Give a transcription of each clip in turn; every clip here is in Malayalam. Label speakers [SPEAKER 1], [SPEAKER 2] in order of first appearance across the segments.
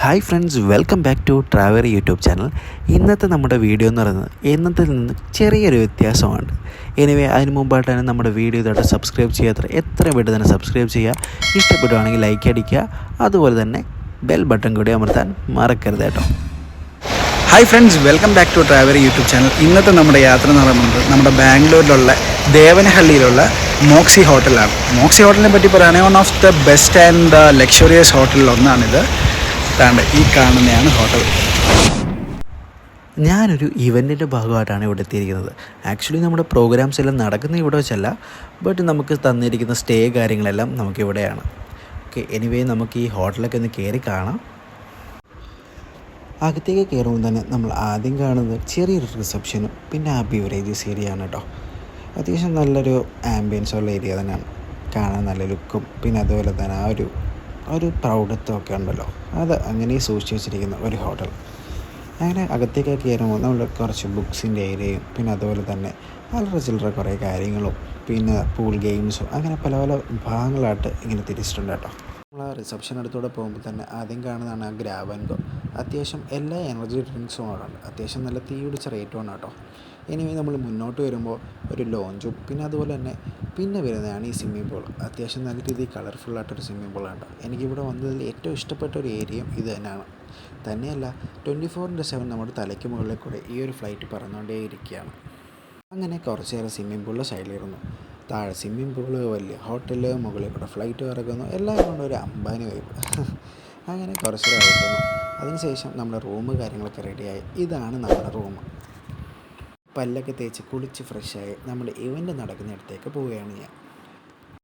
[SPEAKER 1] Hi friends, welcome back to travel YouTube channel. ഇന്നത്തെ നമ്മുടെ വീഡിയോ എന്ന് പറയുന്നത് എന്നത്തിൽ നിന്ന് ചെറിയൊരു വ്യത്യാസമാണ്. എനിവേ അതിന് മുമ്പായിട്ട് തന്നെ നമ്മുടെ വീഡിയോ ഇതോടെ സബ്സ്ക്രൈബ് ചെയ്യാത്ത എത്രയും പെട്ടെന്ന് തന്നെ സബ്സ്ക്രൈബ് ചെയ്യുക. ഇഷ്ടപ്പെടുവാണെങ്കിൽ ലൈക്ക് അടിക്കുക. അതുപോലെ തന്നെ ബെൽ ബട്ടൺ കൂടി അമർത്താൻ മറക്കരുത് കേട്ടോ.
[SPEAKER 2] Hi friends, welcome back to travel YouTube channel. ഇന്നത്തെ നമ്മുടെ യാത്ര എന്ന് പറയുന്നത് നമ്മുടെ ബാംഗ്ലൂരിലുള്ള ദേവനഹള്ളിയിലുള്ള മോക്സി ഹോട്ടലാണ്. മോക്സി ഹോട്ടലിനെ പറ്റി പറയുകയാണെങ്കിൽ one of the best and luxurious ഹോട്ടലിൽ ഒന്നാണിത്. ഈ കാണുന്നതാണ് ഹോട്ടൽ.
[SPEAKER 1] ഞാനൊരു ഇവൻറ്റിൻ്റെ ഭാഗമായിട്ടാണ് ഇവിടെ എത്തിയിരിക്കുന്നത്. ആക്ച്വലി നമ്മുടെ പ്രോഗ്രാംസ് എല്ലാം നടക്കുന്ന ഇവിടെ വെച്ചല്ല, ബട്ട് നമുക്ക് തന്നിരിക്കുന്ന സ്റ്റേ കാര്യങ്ങളെല്ലാം നമുക്കിവിടെയാണ്. ഓക്കെ, എനിവേ നമുക്ക് ഈ ഹോട്ടലൊക്കെ ഒന്ന് കയറി കാണാം. അകത്തേക്ക് കയറുമ്പോൾ തന്നെ നമ്മൾ ആദ്യം കാണുന്നത് ചെറിയൊരു റിസപ്ഷനും പിന്നെ ആ ബിവറേജസ് ഏരിയ ആണ് കേട്ടോ. അത്യാവശ്യം നല്ലൊരു ആംബിയൻസ് ഉള്ള ഏരിയ തന്നെയാണ്. കാണാൻ നല്ല ലുക്കും പിന്നെ അതുപോലെ തന്നെ ആ ഒരു പ്രൗഢത്വമൊക്കെ ഉണ്ടല്ലോ, അത് അങ്ങനെ സൂക്ഷിച്ച് വെച്ചിരിക്കുന്ന ഒരു ഹോട്ടൽ. അങ്ങനെ അകത്തേക്കൊക്കെ കയറുമ്പോൾ നമ്മൾ കുറച്ച് ബുക്സിൻ്റെ ഏരിയയും പിന്നെ അതുപോലെ തന്നെ വളരെ ചില്ലറ കുറേ കാര്യങ്ങളും പിന്നെ പൂൾ ഗെയിംസും അങ്ങനെ പല പല ഭാഗങ്ങളായിട്ട് ഇങ്ങനെ തിരിച്ചിട്ടുണ്ട് കേട്ടോ. നമ്മൾ ആ റിസപ്ഷൻ അടുത്തൂടെ പോകുമ്പോൾ തന്നെ ആദ്യം കാണുന്നതാണ് ആ ഗ്രാബ് ആൻഡ് ഗോ. അത്യാവശ്യം എല്ലാ എനർജി ഡ്രിങ്ക്സും അവിടെ ഉണ്ട്. അത്യാവശ്യം നല്ല തീ പിടിച്ച റേറ്റുമാണ് കേട്ടോ. ഇനി നമ്മൾ മുന്നോട്ട് വരുമ്പോൾ ഒരു ലോഞ്ചും പിന്നെ അതുപോലെ തന്നെ പിന്നെ വരുന്നതാണ് ഈ സ്വിമ്മിംഗ് പൂൾ. അത്യാവശ്യം നല്ല രീതിയിൽ കളർഫുള്ളായിട്ടൊരു സ്വിമ്മിംഗ് പൂളാണ്. എനിക്കിവിടെ വന്നതിൽ ഏറ്റവും ഇഷ്ടപ്പെട്ട ഒരു ഏരിയയും ഇത് തന്നെയാണ്. തന്നെയല്ല 24/7 നമ്മുടെ തലയ്ക്ക് മുകളിൽ കൂടെ ഈ ഒരു ഫ്ലൈറ്റ് പറന്നുകൊണ്ടേ ഇരിക്കുകയാണ്. അങ്ങനെ കുറച്ച് നേരം സ്വിമ്മിംഗ് പൂളിൻ്റെ സൈഡിലിരുന്നു. താഴെ സ്വിമ്മിംഗ് പൂള്, വലിയ ഹോട്ടല്, മുകളിൽ കൂടെ ഫ്ലൈറ്റ് ഇറക്കുന്നു, എല്ലാം കൊണ്ട് ഒരു അംബാനി വൈബ്. അങ്ങനെ കുറച്ച് നേരം ഇരിക്കുന്നു. അതിനുശേഷം നമ്മുടെ റൂം കാര്യങ്ങളൊക്കെ റെഡിയായി. ഇതാണ് നമ്മുടെ റൂം. പല്ലൊക്കെ തേച്ച് കുളിച്ച് ഫ്രഷായി നമ്മൾ ഇവൻ്റ് നടക്കുന്നിടത്തേക്ക് പോവുകയാണ് ഞാൻ.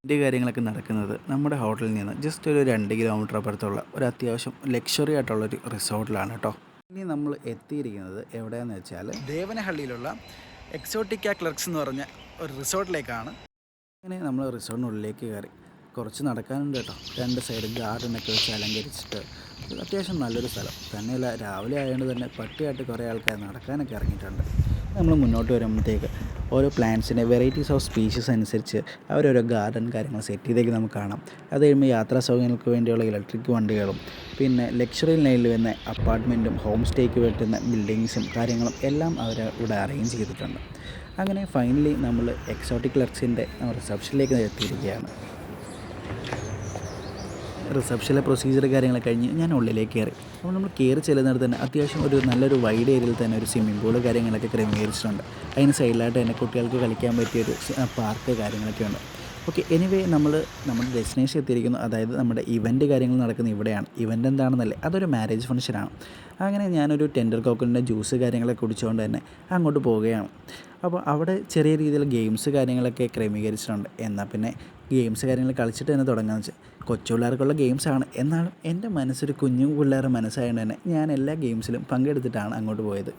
[SPEAKER 1] ഇതിൻ്റെ കാര്യങ്ങളൊക്കെ നടക്കുന്നത് നമ്മുടെ ഹോട്ടലിൽ നിന്ന് ജസ്റ്റ് ഒരു 2 കിലോമീറ്റർ അപ്പുറത്തുള്ള ഒരു അത്യാവശ്യം ലക്ഷറി ആയിട്ടുള്ളൊരു റിസോർട്ടിലാണ് കേട്ടോ. ഇനി നമ്മൾ എത്തിയിരിക്കുന്നത് എവിടെയാണെന്ന് വെച്ചാൽ
[SPEAKER 2] ദേവനഹള്ളിയിലുള്ള എക്സോട്ടിക്ക ക്ലർക്സ് എന്ന് പറഞ്ഞ ഒരു റിസോർട്ടിലേക്കാണ്.
[SPEAKER 1] അങ്ങനെ നമ്മൾ റിസോർട്ടിനുള്ളിലേക്ക് കയറി. കുറച്ച് നടക്കാനുണ്ട് കേട്ടോ. 2 സൈഡ് ഗാർഡനൊക്കെ വെച്ച് അലങ്കരിച്ചിട്ട് അത്യാവശ്യം നല്ലൊരു സ്ഥലം തന്നെയല്ല. രാവിലെ ആയതുകൊണ്ട് തന്നെ പട്ടിയായിട്ട് കുറേ ആൾക്കാർ നടക്കാനൊക്കെ ഇറങ്ങിയിട്ടുണ്ട്. നമ്മൾ മുന്നോട്ട് വരുമ്പോഴത്തേക്ക് ഓരോ പ്ലാന്റ്സിൻ്റെ വെറൈറ്റീസ് ഓഫ് സ്പീഷീസ് അനുസരിച്ച് അവരോരോ ഗാർഡൻ കാര്യങ്ങൾ സെറ്റ് ചെയ്തേക്ക് നമുക്ക് കാണാം. അത് കഴിയുമ്പോൾ യാത്രാ സൗകര്യങ്ങൾക്ക് വേണ്ടിയുള്ള ഇലക്ട്രിക് വണ്ടികളും പിന്നെ ലക്ഷറി ലൈനിൽ വരുന്ന അപ്പാർട്ട്മെൻറ്റും ഹോം സ്റ്റേക്ക് പറ്റുന്ന ബിൽഡിങ്സും കാര്യങ്ങളും എല്ലാം അവർ ഇവിടെ അറേഞ്ച് ചെയ്തിട്ടുണ്ട്. അങ്ങനെ ഫൈനലി നമ്മൾ എക്സോട്ടിക് ക്ലർക്സിൻ്റെ റിസപ്ഷനിലേക്ക് എത്തിയിരിക്കുകയാണ്. റിസപ്ഷനിലെ പ്രൊസീജിയർ കാര്യങ്ങളൊക്കെ കഴിഞ്ഞ് ഞാൻ ഉള്ളിലേക്ക് കയറി. അപ്പോൾ നമ്മൾ കയറി ചെല്ലുന്നിടത്ത് തന്നെ അത്യാവശ്യം ഒരു നല്ലൊരു വൈഡ് ഏരിയയിൽ തന്നെ ഒരു സ്വിമ്മിംഗ് പൂള് കാര്യങ്ങളൊക്കെ ക്രമീകരിച്ചിട്ടുണ്ട്. അതിന് സൈഡിലായിട്ട് തന്നെ കുട്ടികൾക്ക് കളിക്കാൻ പറ്റിയൊരു പാർക്ക് കാര്യങ്ങളൊക്കെ ഉണ്ട്. ഓക്കെ, എനിവേ നമ്മൾ നമ്മുടെ ഡെസ്റ്റിനേഷൻ എത്തിയിരിക്കുന്നു. അതായത് നമ്മുടെ ഇവൻറ്റ് കാര്യങ്ങൾ നടക്കുന്ന ഇവിടെയാണ്. ഇവൻ്റ് എന്താണെന്നല്ലേ, അതൊരു മാരേജ് ഫംഗ്ഷനാണ്. അങ്ങനെ ഞാനൊരു ടെൻഡർ കോക്കനട്ടിൻ്റെ ജ്യൂസ് കാര്യങ്ങളൊക്കെ കുടിച്ചുകൊണ്ട് തന്നെ അങ്ങോട്ട് പോവുകയാണ്. അപ്പോൾ അവിടെ ചെറിയ രീതിയിൽ ഗെയിംസ് കാര്യങ്ങളൊക്കെ ക്രമീകരിച്ചിട്ടുണ്ട്. എന്നാൽ പിന്നെ ഗെയിംസ് കാര്യങ്ങൾ കളിച്ചിട്ട് തന്നെ തുടങ്ങാമെന്ന് വെച്ചാൽ കൊച്ചു പിള്ളേർക്കുള്ള ഗെയിംസാണ്. എന്നാലും എൻ്റെ മനസ്സൊരു കുഞ്ഞു പിള്ളേരുടെ മനസ്സായതുകൊണ്ട് തന്നെ ഞാൻ എല്ലാ ഗെയിംസിലും പങ്കെടുത്തിട്ടാണ് അങ്ങോട്ട് പോയത്.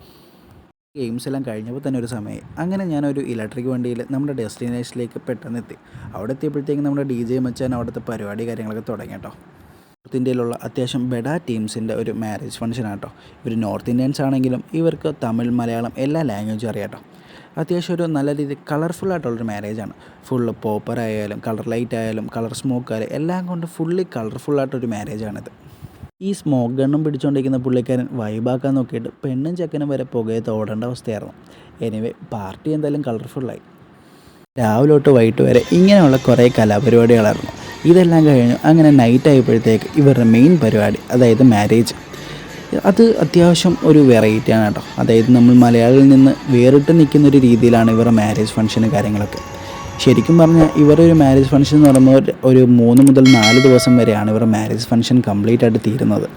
[SPEAKER 1] ഗെയിംസ് എല്ലാം കഴിഞ്ഞപ്പോൾ തന്നെ ഒരു സമയം. അങ്ങനെ ഞാനൊരു ഇലക്ട്രിക് വണ്ടിയിൽ നമ്മുടെ ഡെസ്റ്റിനേഷനിലേക്ക് പെട്ടെന്ന് എത്തി. അവിടെ എത്തിയപ്പോഴത്തേക്കും നമ്മുടെ DJ മച്ചാൻ അവിടുത്തെ പരിപാടി കാര്യങ്ങളൊക്കെ തുടങ്ങി കേട്ടോ. നോർത്ത് ഇന്ത്യയിലുള്ള അത്യാവശ്യം ബെഡ ടീംസിൻ്റെ ഒരു മാരേജ് ഫംഗ്ഷനാണ് കേട്ടോ. ഇവർ നോർത്ത് ഇന്ത്യൻസ് ആണെങ്കിലും ഇവർക്ക് തമിഴ് മലയാളം എല്ലാ ലാംഗ്വേജും അറിയാം കേട്ടോ. അത്യാവശ്യം ഒരു നല്ല രീതിയിൽ കളർഫുള്ളായിട്ടുള്ളൊരു മാരേജാണ്. ഫുള്ള് പോപ്പർ ആയാലും കളർ ലൈറ്റ് ആയാലും കളർ സ്മോക്ക് ആയാലും എല്ലാം കൊണ്ട് ഫുള്ളി കളർഫുള്ളായിട്ടൊരു മാരേജാണിത്. ഈ സ്മോക്ക് ഗണ്ണും പിടിച്ചുകൊണ്ടിരിക്കുന്ന പുള്ളിക്കാരൻ വൈബാക്കാൻ നോക്കിയിട്ട് പെണ്ണും ചെക്കനും വരെ പുകയത്ത് ഓടേണ്ട അവസ്ഥയായിരുന്നു. എനിവേ പാർട്ടി എന്തായാലും കളർഫുള്ളായി. രാവിലെ തൊട്ട് വൈകിട്ട് വരെ ഇങ്ങനെയുള്ള കുറേ കലാപരിപാടികളായിരുന്നു. ഇതെല്ലാം കഴിഞ്ഞു. അങ്ങനെ നൈറ്റ് ആയപ്പോഴത്തേക്ക് ഇവരുടെ മെയിൻ പരിപാടി, അതായത് മാരേജ്, അത് അത്യാവശ്യം ഒരു വെറൈറ്റിയാണ് കേട്ടോ. അതായത് നമ്മൾ മലയാളിയിൽ നിന്ന് വേറിട്ട് നിൽക്കുന്നൊരു രീതിയിലാണ് ഇവരുടെ മാരേജ് ഫംഗ്ഷനും കാര്യങ്ങളൊക്കെ. ശരിക്കും പറഞ്ഞാൽ ഇവരൊരു മാരേജ് ഫംഗ്ഷൻ എന്ന് പറയുമ്പോൾ ഒരു 3 മുതൽ 4 ദിവസം വരെയാണ് ഇവരുടെ മാരേജ് ഫംഗ്ഷൻ കംപ്ലീറ്റ് ആയിട്ട് തീരുന്നത്.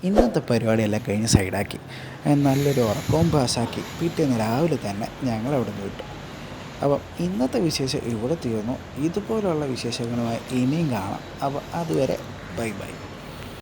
[SPEAKER 1] ഇന്നത്തെ പരിപാടിയെല്ലാം കഴിഞ്ഞ് സൈഡാക്കി നല്ലൊരു ഉറക്കവും പാസ്സാക്കി പിറ്റേന്ന് രാവിലെ തന്നെ ഞങ്ങളവിടെ നിന്ന് വിട്ടു. അപ്പം ഇന്നത്തെ വിശേഷം ഇവിടെ തീർന്നു. ഇതുപോലുള്ള വിശേഷങ്ങളുമായി ഇനിയും കാണാം. അപ്പോൾ അതുവരെ ബൈ ബൈ.